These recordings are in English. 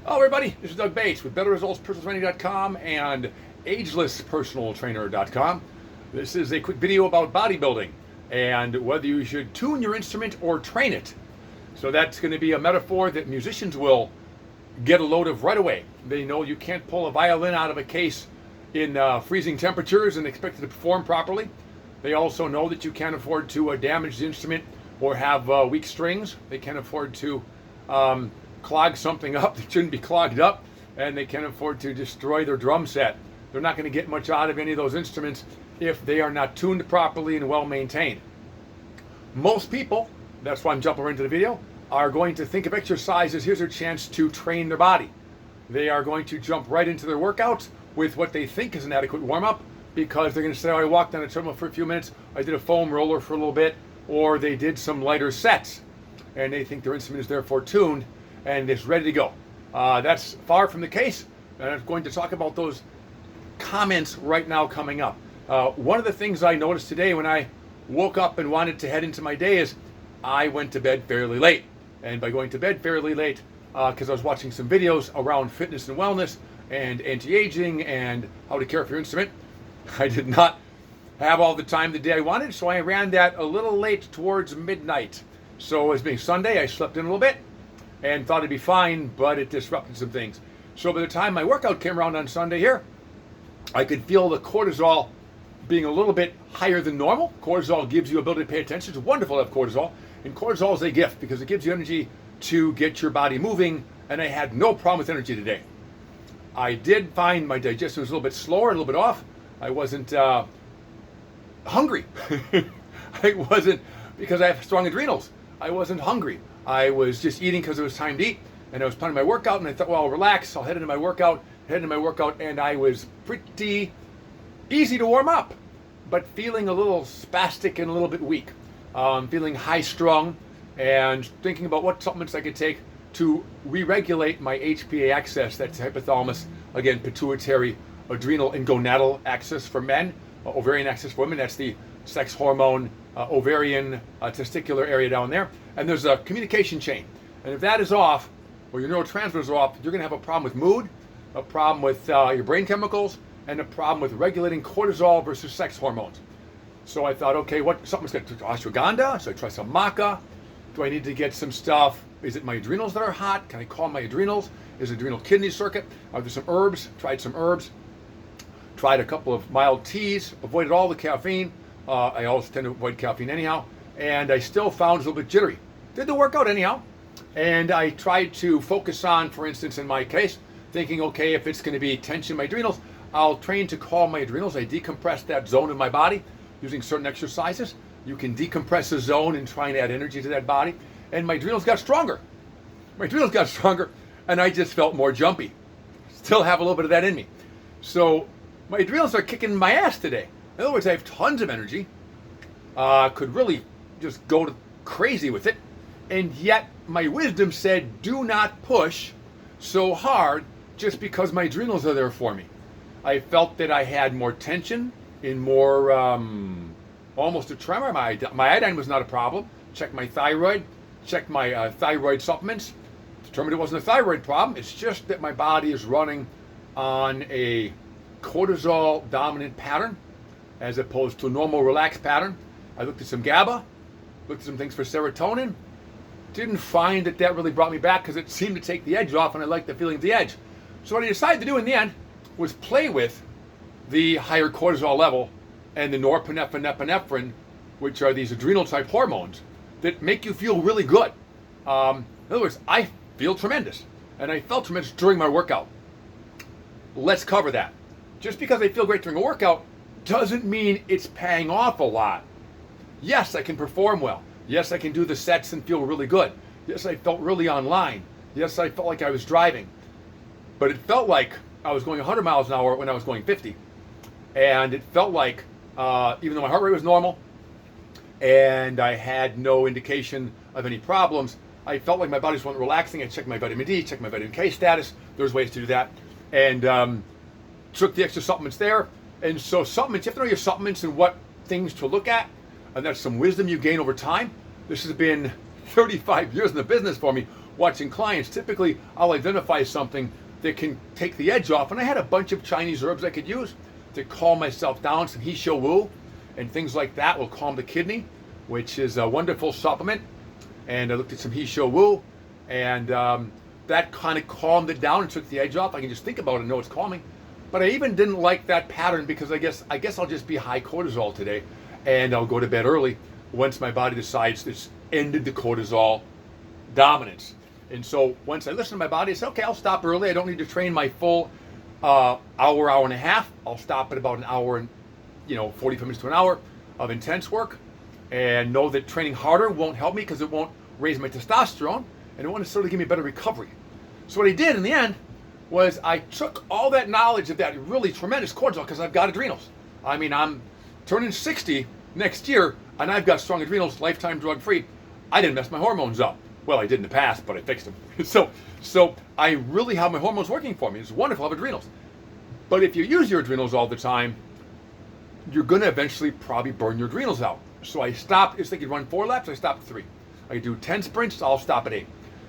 Hello, everybody. This is Doug Bates with BetterResultsPersonalTraining.com and AgelessPersonalTrainer.com. This is a quick video about bodybuilding and whether you should tune your instrument or train it. So that's going to be a metaphor that musicians will get a load of right away. They know you can't pull a violin out of a case in freezing temperatures and expect it to perform properly. They also know that you can't afford to damage the instrument or have weak strings. They can't afford to clog something up that shouldn't be clogged up, and they can't afford to destroy their drum set. They're not going to get much out of any of those instruments if they are not tuned properly and well maintained. Most people, that's why I'm jumping right into the video, are going to think of exercises. Here's their chance to train their body. They are going to jump right into their workouts with what they think is an adequate warm-up, because they're going to say, oh, I walked on a treadmill for a few minutes, I did a foam roller for a little bit, or they did some lighter sets, and they think their instrument is therefore tuned and it's ready to go. That's far from the case, and I'm going to talk about those comments right now coming up. One of the things I noticed today when I woke up and wanted to head into my day is I went to bed fairly late. And by going to bed fairly late, because I was watching some videos around fitness and wellness and anti-aging and how to care for your instrument, I did not have all the time the day I wanted, so I ran that a little late towards midnight. So as being Sunday, I slept in a little bit and thought it'd be fine, but it disrupted some things. So by the time my workout came around on Sunday here, I could feel the cortisol being a little bit higher than normal. Cortisol gives you ability to pay attention. It's wonderful to have cortisol, and cortisol is a gift because it gives you energy to get your body moving, and I had no problem with energy today. I did find my digestion was a little bit slower, a little bit off. I wasn't hungry. I wasn't, because I have strong adrenals. I wasn't hungry. I was just eating because it was time to eat, and I was planning my workout, and I thought, well, I'll relax, I'll head into my workout, and I was pretty easy to warm up, but feeling a little spastic and a little bit weak. Feeling high-strung and thinking about what supplements I could take to re-regulate my HPA axis, that's hypothalamus, again, pituitary, adrenal, and gonadal axis for men, ovarian axis for women, that's the sex hormone, ovarian, testicular area down there. And there's a communication chain. And if that is off, or your neurotransmitters are off, you're going to have a problem with mood, a problem with your brain chemicals, and a problem with regulating cortisol versus sex hormones. So I thought, okay, what supplements going to ashwagandha? So I try some maca. Do I need to get some stuff? Is it my adrenals that are hot? Can I calm my adrenals? Is it adrenal kidney circuit? Are there some herbs? Tried some herbs. Tried a couple of mild teas. Avoided all the caffeine. I always tend to avoid caffeine anyhow. And I still found it a little bit jittery. Did the workout anyhow. And I tried to focus on, for instance, in my case, thinking, okay, if it's going to be tension in my adrenals, I'll train to calm my adrenals. I decompress that zone in my body using certain exercises. You can decompress a zone and try and add energy to that body. And my adrenals got stronger. And I just felt more jumpy. Still have a little bit of that in me. So my adrenals are kicking my ass today. In other words, I have tons of energy. Could really just go crazy with it. And yet my wisdom said, do not push so hard just because my adrenals are there for me. I felt that I had more tension and more, almost a tremor. My iodine was not a problem. Checked my thyroid, checked my thyroid supplements, determined it wasn't a thyroid problem. It's just that my body is running on a cortisol dominant pattern as opposed to a normal relaxed pattern. I looked at some GABA, looked at some things for serotonin. Didn't find that really brought me back because it seemed to take the edge off, and I liked the feeling of the edge. So what I decided to do in the end was play with the higher cortisol level and the norepinephrine, epinephrine, which are these adrenal type hormones that make you feel really good. In other words, I feel tremendous, and I felt tremendous during my workout. Let's cover that. Just because I feel great during a workout doesn't mean it's paying off a lot. Yes, I can perform well. Yes, I can do the sets and feel really good. Yes, I felt really online. Yes, I felt like I was driving. But it felt like I was going 100 miles an hour when I was going 50. And it felt like, even though my heart rate was normal and I had no indication of any problems, I felt like my body just wasn't relaxing. I checked my vitamin D, checked my vitamin K status. There's ways to do that. And took the extra supplements there. And so supplements, you have to know your supplements and what things to look at. And that's some wisdom you gain over time. This has been 35 years in the business for me. watching clients, typically I'll identify something that can take the edge off. And I had a bunch of Chinese herbs I could use to calm myself down. Some He Shou Wu and things like that will calm the kidney, which is a wonderful supplement. And I looked at some He Shou Wu, and that kind of calmed it down and took the edge off. I can just think about it and know it's calming. But I even didn't like that pattern because I guess I'll just be high cortisol today, and I'll go to bed early once my body decides it's ended the cortisol dominance. And so once I listen to my body, I say, okay, I'll stop early. I don't need to train my full hour and a half. I'll stop at about an hour and 45 minutes to an hour of intense work, and know that training harder won't help me because it won't raise my testosterone, and it won't necessarily give me better recovery. So what I did in the end was I took all that knowledge of that really tremendous cortisol, because I've got adrenals. I mean, I'm turning 60 next year, and I've got strong adrenals, lifetime drug-free. I didn't mess my hormones up. Well, I did in the past, but I fixed them. So I really have my hormones working for me. It's wonderful to have adrenals. But if you use your adrenals all the time, you're going to eventually probably burn your adrenals out. So I stopped. It's like you run 4 laps, I stopped at 3. I could do 10 sprints, I'll stop at 8.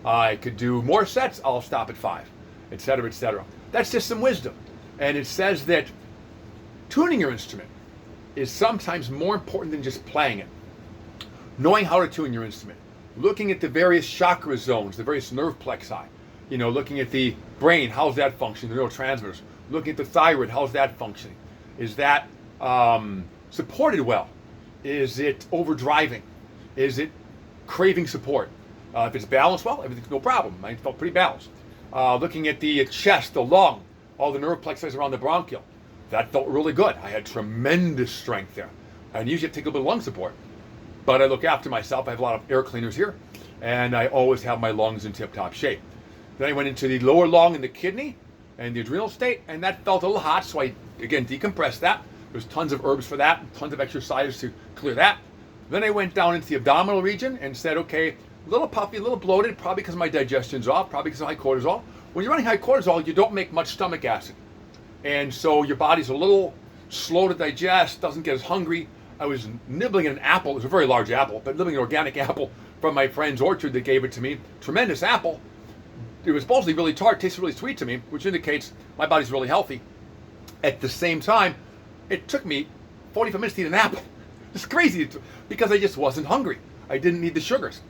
I could do more sets, I'll stop at 5, etc., etc. That's just some wisdom. And it says that tuning your instrument is sometimes more important than just playing it. Knowing how to tune your instrument, looking at the various chakra zones, the various nerve plexi, looking at the brain, how's that functioning, the neurotransmitters, looking at the thyroid, how's that functioning? Is that supported well? Is it overdriving? Is it craving support? If it's balanced well, everything's no problem. Mine felt pretty balanced. Looking at the chest, the lung, all the nerve plexi around the bronchial, that felt really good. I had tremendous strength there. And usually I take a little bit of lung support. But I look after myself. I have a lot of air cleaners here, and I always have my lungs in tip-top shape. Then I went into the lower lung and the kidney and the adrenal state, and that felt a little hot, so I, again, decompressed that. There's tons of herbs for that, tons of exercises to clear that. Then I went down into the abdominal region and said, okay, a little puffy, a little bloated, probably because my digestion's off, probably because of high cortisol. When you're running high cortisol, you don't make much stomach acid. And so your body's a little slow to digest, doesn't get as hungry. I was nibbling an apple. It was a very large apple, but nibbling an organic apple from my friend's orchard that gave it to me. Tremendous apple. It was supposedly really tart, tasted really sweet to me, which indicates my body's really healthy. At the same time, it took me 45 minutes to eat an apple. It's crazy because I just wasn't hungry. I didn't need the sugars.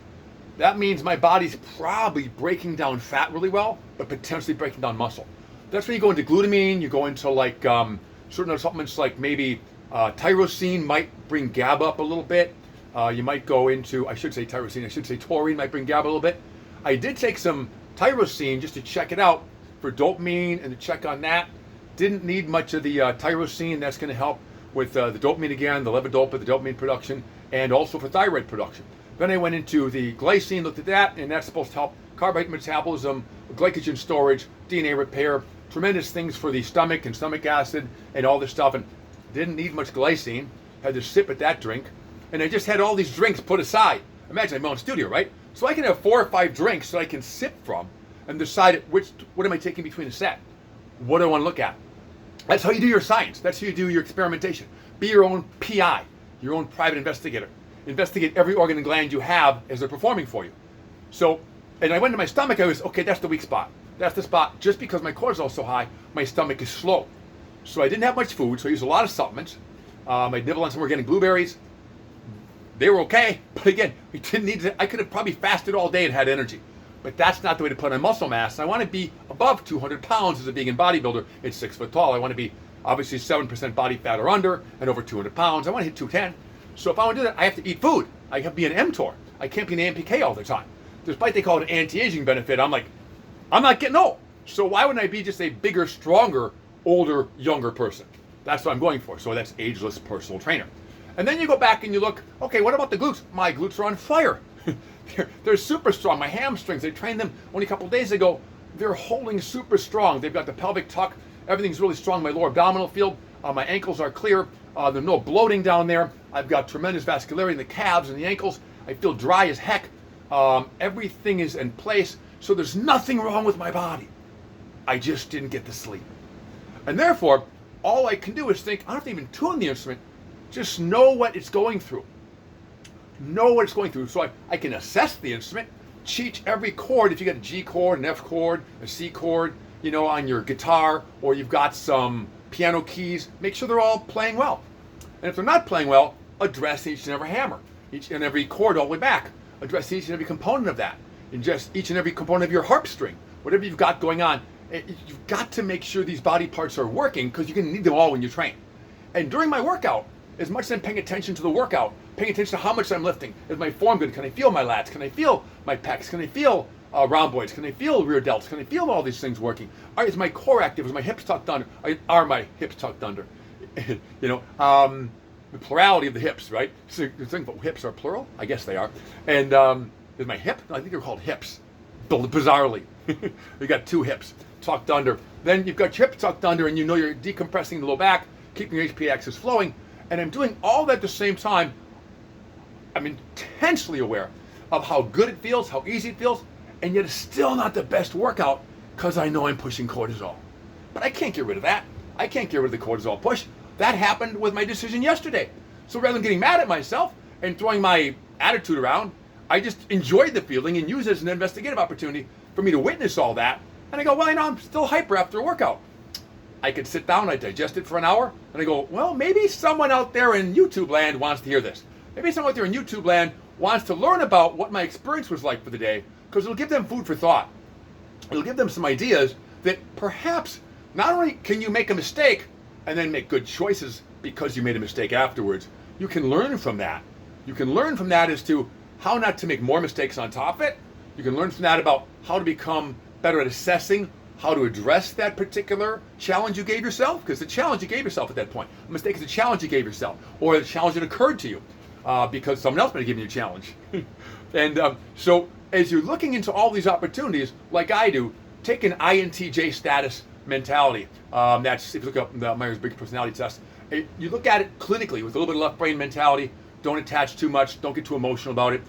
That means my body's probably breaking down fat really well, but potentially breaking down muscle. That's when you go into glutamine, you go into like certain other supplements like maybe tyrosine might bring GABA up a little bit. You might go into, I should say tyrosine, I should say taurine might bring GABA a little bit. I did take some tyrosine just to check it out for dopamine and to check on that. Didn't need much of the tyrosine. That's going to help with the dopamine again, the levodopa, the dopamine production, and also for thyroid production. Then I went into the glycine, looked at that, and that's supposed to help carbohydrate metabolism, glycogen storage, DNA repair, tremendous things for the stomach and stomach acid and all this stuff. And didn't need much glycine. Had to sip at that drink. And I just had all these drinks put aside. Imagine I'm in my own studio, right? So I can have 4 or 5 drinks that I can sip from and decide what am I taking between a set? What do I want to look at? That's how you do your science. That's how you do your experimentation. Be your own PI, your own private investigator. Investigate every organ and gland you have as they're performing for you. So, and I went to my stomach, I was, okay, that's the weak spot. That's the spot. Just because my cortisol is so high, my stomach is slow. So I didn't have much food, so I used a lot of supplements. I nibbled on some organic blueberries. They were okay, but again, we didn't need to, I could have probably fasted all day and had energy. But that's not the way to put on muscle mass. I want to be above 200 pounds as a vegan bodybuilder at 6 foot tall. I want to be obviously 7% body fat or under and over 200 pounds. I want to hit 210. So if I want to do that, I have to eat food. I have to be an mTOR. I can't be an AMPK all the time. Despite they call it an anti-aging benefit, I'm like, I'm not getting old. So why wouldn't I be just a bigger, stronger, older, younger person? That's what I'm going for. So that's ageless personal trainer. And then you go back and you look, okay, what about the glutes? My glutes are on fire. they're super strong. My hamstrings, I trained them only a couple days ago. They're holding super strong. They've got the pelvic tuck. Everything's really strong. My lower abdominal field. My ankles are clear. There's no bloating down there. I've got tremendous vascularity in the calves and the ankles. I feel dry as heck. Everything is in place. So there's nothing wrong with my body. I just didn't get the sleep. And therefore, all I can do is think, I don't have to even tune the instrument. Just know what it's going through. Know what it's going through. So I can assess the instrument. each every chord. If you got a G chord, an F chord, a C chord, on your guitar, or you've got some piano keys, make sure they're all playing well. And if they're not playing well, address each and every hammer, each and every chord all the way back. Address each and every component of that, and just each and every component of your harp string, whatever you've got going on. You've got to make sure these body parts are working, because you're going to need them all when you train. And during my workout, as much as I'm paying attention to the workout, paying attention to how much I'm lifting, is my form good? Can I feel my lats? Can I feel my pecs? Can I feel rhomboids? Can I feel rear delts? Can I feel all these things working? Is my core active? Is my hips tucked under? Are my hips tucked under? The plurality of the hips, right? So you think hips are plural? I guess they are. And is my hip? I think they're called hips. Bizarrely. You got two hips tucked under. Then you've got your hips tucked under, and you're decompressing the low back, keeping your HPA axis flowing. And I'm doing all that at the same time. I'm intensely aware of how good it feels, how easy it feels, and yet it's still not the best workout, because I know I'm pushing cortisol. But I can't get rid of that. I can't get rid of the cortisol push. That happened with my decision yesterday. So rather than getting mad at myself and throwing my attitude around, I just enjoyed the feeling and used it as an investigative opportunity for me to witness all that. And I go, well, I'm still hyper after a workout. I could sit down, I digest it for an hour, and I go, well, maybe someone out there in YouTube land wants to hear this. Maybe someone out there in YouTube land wants to learn about what my experience was like for the day, because it'll give them food for thought. It'll give them some ideas that perhaps not only can you make a mistake and then make good choices because you made a mistake afterwards, you can learn from that. You can learn from that as to how not to make more mistakes on top of it. You can learn from that about how to become better at assessing how to address that particular challenge you gave yourself, because the challenge you gave yourself at that point. A mistake is a challenge you gave yourself, or a challenge that occurred to you because someone else might have given you a challenge. And so as you're looking into all these opportunities, like I do, take an INTJ status mentality. That's, if you look up the Myers-Briggs personality test, you look at it clinically with a little bit of left brain mentality. Don't attach too much. Don't get too emotional about it.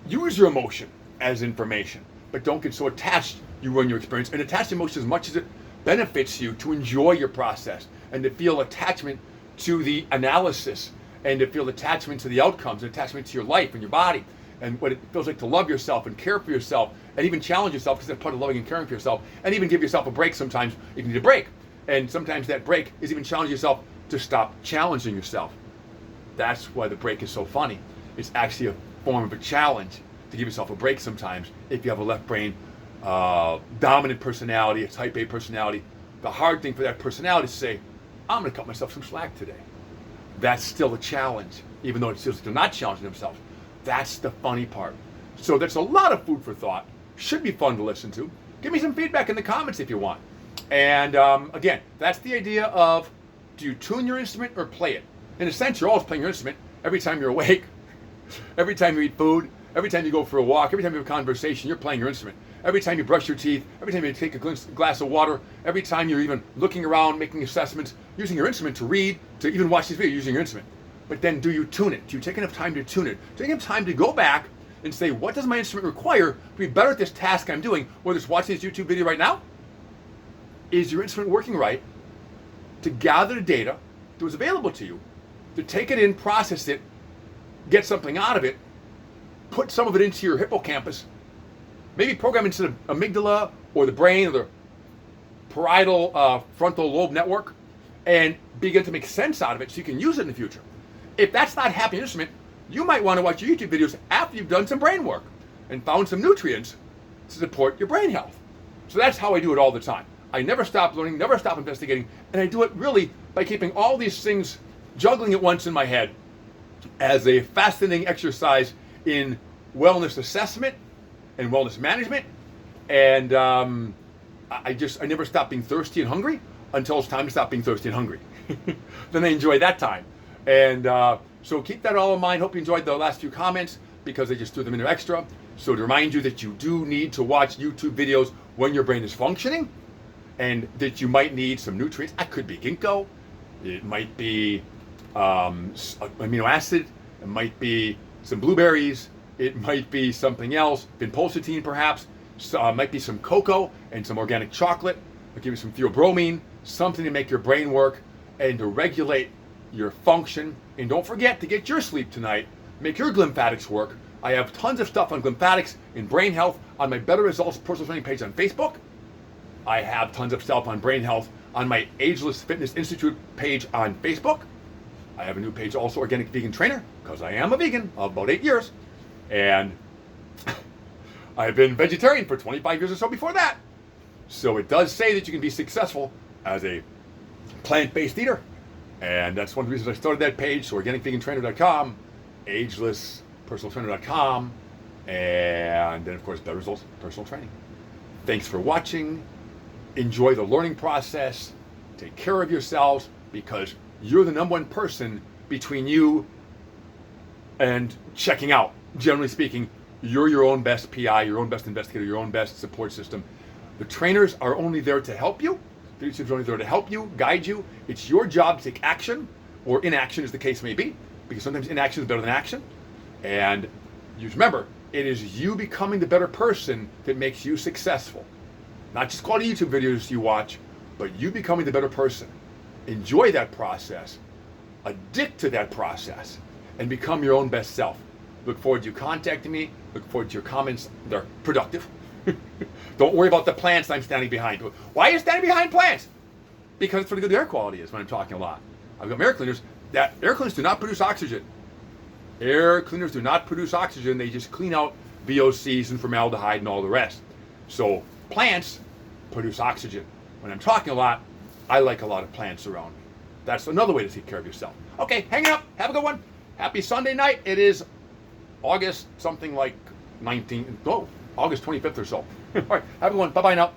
Use your emotion as information, but don't get so attached you run your experience. And attach emotion as much as it benefits you to enjoy your process and to feel attachment to the analysis and to feel attachment to the outcomes and attachment to your life and your body and what it feels like to love yourself and care for yourself and even challenge yourself, because that's part of loving and caring for yourself, and even give yourself a break sometimes if you need a break. And sometimes that break is even challenge yourself to stop challenging yourself. That's why the break is so funny. It's actually a form of a challenge to give yourself a break sometimes if you have a left brain dominant personality, a type A personality. The hard thing for that personality is to say, I'm going to cut myself some slack today. That's still a challenge, even though it feels like they're not challenging themselves. That's the funny part. So there's a lot of food for thought. Should be fun to listen to. Give me some feedback in the comments if you want. And again, that's the idea of, do you tune your instrument or play it? In a sense, you're always playing your instrument every time you're awake, every time you eat food, every time you go for a walk, every time you have a conversation, you're playing your instrument. Every time you brush your teeth, every time you take a glass of water, every time you're even looking around, making assessments, using your instrument to read, to even watch this video, using your instrument. But then do you tune it? Do you take enough time to tune it? Do you take enough time to go back and say, what does my instrument require to be better at this task I'm doing, whether it's watching this YouTube video right now? Is your instrument working right to gather the data that was available to you, to take it in, process it, get something out of it, put some of it into your hippocampus, maybe program into the amygdala or the brain or the parietal frontal lobe network, and begin to make sense out of it so you can use it in the future. If that's not happening in your instrument, you might want to watch your YouTube videos after you've done some brain work and found some nutrients to support your brain health. So that's how I do it all the time. I never stop learning, never stop investigating, and I do it really by keeping all these things juggling at once in my head as a fascinating exercise in wellness assessment and wellness management. And I never stop being thirsty and hungry until it's time to stop being thirsty and hungry. Then I enjoy that time. And so keep that all in mind. Hope you enjoyed the last few comments, because I just threw them in there extra. So to remind you that you do need to watch YouTube videos when your brain is functioning, and that you might need some nutrients. That could be ginkgo. It might be amino acid. It might be some blueberries. It might be something else, vinpocetine perhaps. Might be some cocoa and some organic chocolate. I'll give you some theobromine, something to make your brain work and to regulate your function. And don't forget to get your sleep tonight. Make your lymphatics work. I have tons of stuff on lymphatics and brain health on my Better Results personal training page on Facebook. I have tons of stuff on brain health on my Ageless Fitness Institute page on Facebook. I have a new page also, Organic Vegan Trainer, because I am a vegan of about 8 years. And I've been vegetarian for 25 years or so before that. So it does say that you can be successful as a plant-based eater. And that's one of the reasons I started that page. So organicvegantrainer.com, agelesspersonaltrainer.com, and then of course Better Results Personal Training. Thanks for watching. Enjoy the learning process. Take care of yourselves, because you're the number one person between you and checking out. Generally speaking, you're your own best PI, your own best investigator, your own best support system. The trainers are only there to help you. The teachers are only there to help you, guide you. It's your job to take action, or inaction as the case may be, because sometimes inaction is better than action. And you remember, it is you becoming the better person that makes you successful. Not just quality YouTube videos you watch, but you becoming the better person. Enjoy that process, addict to that process, and become your own best self. Look forward to you contacting me. Look forward to your comments. They're productive. Don't worry about the plants I'm standing behind. Why are you standing behind plants? Because it's what the good air quality is when I'm talking a lot. I've got air cleaners. That air cleaners do not produce oxygen. Air cleaners do not produce oxygen. They just clean out VOCs and formaldehyde and all the rest. So plants produce oxygen. When I'm talking a lot, I like a lot of plants around me. That's another way to take care of yourself. Okay, hang up. Have a good one. Happy Sunday night. It is August something like August 25th or so. All right, have a good one. Bye-bye now.